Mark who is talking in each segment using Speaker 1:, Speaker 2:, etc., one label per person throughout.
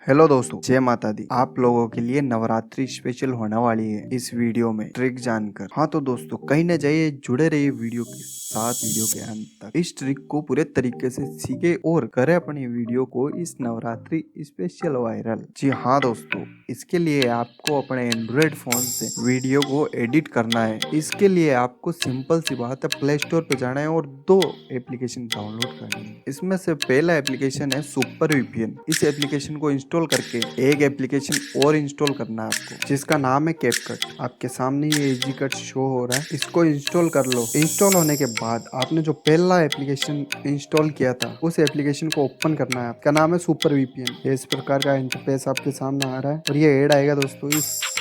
Speaker 1: Hello दोस्तों, जय माता दी। आप लोगों के लिए नवरात्रि स्पेशल होने वाली है इस वीडियो में ट्रिक जानकर। हाँ तो दोस्तों, कहीं न जाइए, जुड़े रहिए वीडियो के साथ, वीडियो के अंत तक। इस ट्रिक को पूरे तरीके से सीखे और करें अपनी वीडियो को इस नवरात्रि स्पेशल वायरल। जी हाँ दोस्तों, इसके लिए आपको अपने एंड्रॉइड फोन से वीडियो को एडिट करना है। इसके लिए आपको सिंपल सी बात है, प्ले स्टोर पे जाना है और दो एप्लीकेशन डाउनलोड करनी है। इसमें से पहला एप्लीकेशन है सुपर वीपीएन। इस एप्लीकेशन को इंस्टॉल करके एक एप्लीकेशन और इंस्टॉल करना है आपको, जिसका नाम है कैपकट। आपके सामने ये इजी कट शो हो रहा है, इसको इंस्टॉल कर लो। इंस्टॉल होने के बाद आपने जो पहला एप्लीकेशन इंस्टॉल किया था, उस एप्लीकेशन को ओपन करना है। आपका नाम है सुपर वीपीएन। इस प्रकार का इंटरफेस आपके सामने आ रहा है और ये ऐड आएगा दोस्तों।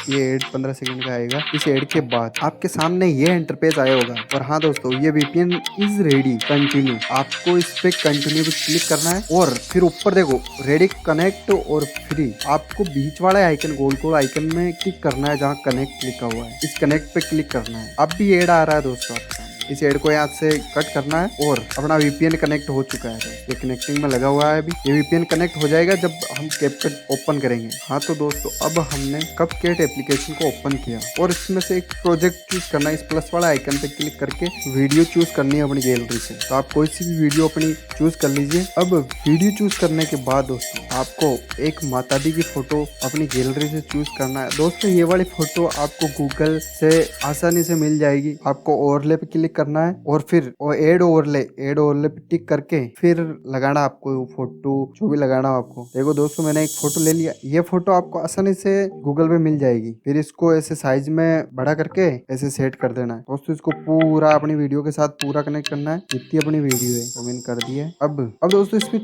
Speaker 1: ये ऐड 15 सेकंड का आएगा। इस ऐड के बाद आपके सामने ये इंटरफेस आया होगा। और हाँ दोस्तों, ये वीपीएन इज रेडी कंटिन्यू। आपको इस पे कंटिन्यू पे क्लिक करना है और फिर ऊपर देखो रेडी कनेक्ट और फ्री। आपको बीच वाले आइकन, गोल गोल आइकन में क्लिक करना है जहाँ कनेक्ट लिखा हुआ है। इस कनेक्ट पे क्लिक करना है। अब भी ऐड आ रहा है दोस्तों आपके सामने। इस ऐड को यहाँ से कट करना है और अपना वीपीएन कनेक्ट हो चुका है। ये कनेक्टिंग में लगा हुआ है। अभी ये वीपीएन कनेक्ट हो जाएगा जब हम कैपकट ओपन करेंगे। हाँ तो दोस्तों, अब हमने कैपकट एप्लीकेशन को ओपन किया और इसमें से एक प्रोजेक्ट चूज करना है। इस प्लस वाला आइकन पे क्लिक करके वीडियो चूज करनी है अपनी गैलरी से। तो आप कोई सी भी वीडियो अपनी चूज कर लीजिए। अब वीडियो चूज करने के बाद दोस्तों, आपको एक माता दी की फोटो अपनी गैलरी से चूज करना है। दोस्तों, ये वाली फोटो आपको गूगल से आसानी से मिल जाएगी। आपको ओवरले पे क्लिक करना है और फिर ऐड ओवरले पे टिक करके फिर लगाना आपको फोटो, जो भी लगाना हो आपको। देखो दोस्तों, मैंने एक फोटो ले लिया। ये फोटो आपको आसानी से गूगल पे मिल जाएगी। फिर इसको ऐसे साइज में बड़ा करके ऐसे सेट कर देना है। दोस्तों, इसको पूरा अपनी वीडियो के साथ पूरा कनेक्ट करना है। जितनी अपनी वीडियो है वो मैंने कर दी है। अब दोस्तों, इस पे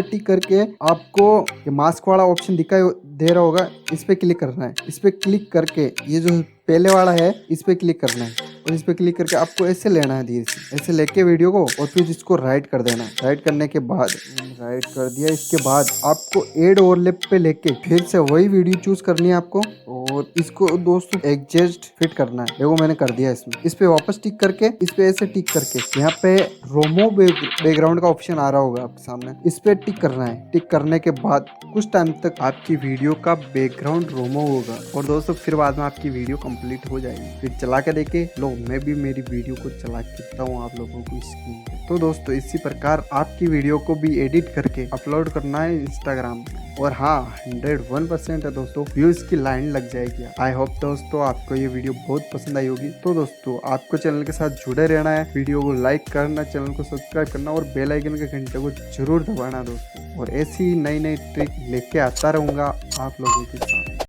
Speaker 1: टिक करके आपको ये मास्क वाला ऑप्शन दिखाई दे रहा होगा। इस पे क्लिक करना है। इस पे क्लिक करके ये जो पहले वाला है, इस पे क्लिक करना है और इस पे क्लिक करके आपको ऐसे लेना है, धीरे से ऐसे लेके वीडियो को, और फिर इसको राइट कर देना है। राइट करने के बाद राइट कर दिया। इसके बाद आपको ऐड ओवरलैप पे लेके फिर से वही वीडियो चूज करनी है आपको और इसको दोस्तों एडजस्ट फिट करना है। देखो मैंने कर दिया इसमें। इस पे वापस टिक करके, इस पे ऐसे टिक करके, यहाँ पे रोमो बैकग्राउंड का ऑप्शन आ रहा होगा आपके सामने। इस पे टिक करना है। टिक करने के बाद कुछ टाइम तक आपकी वीडियो का बैकग्राउंड रोमो होगा और दोस्तों फिर बाद में आपकी वीडियो कंप्लीट हो जाएगी। फिर चला के देखे लो, मैं भी मेरी वीडियो को चला के दिखाता हूँ आप लोगों को स्क्रीन पे। तो दोस्तों, इसी प्रकार आपकी वीडियो को भी एडिट करके अपलोड करना है इंस्टाग्राम पे। और हाँ, 101% है दोस्तों, व्यूज की लाइन लग जाएगी। आई होप दोस्तों आपको ये वीडियो बहुत पसंद आई होगी। तो दोस्तों, आपको चैनल के साथ जुड़े रहना है, वीडियो को लाइक करना, चैनल को सब्सक्राइब करना और बेल आइकन के घंटे को जरूर दबाना दोस्तों। और ऐसी नई नई ट्रिक लेके आता रहूंगा आप लोगों के साथ।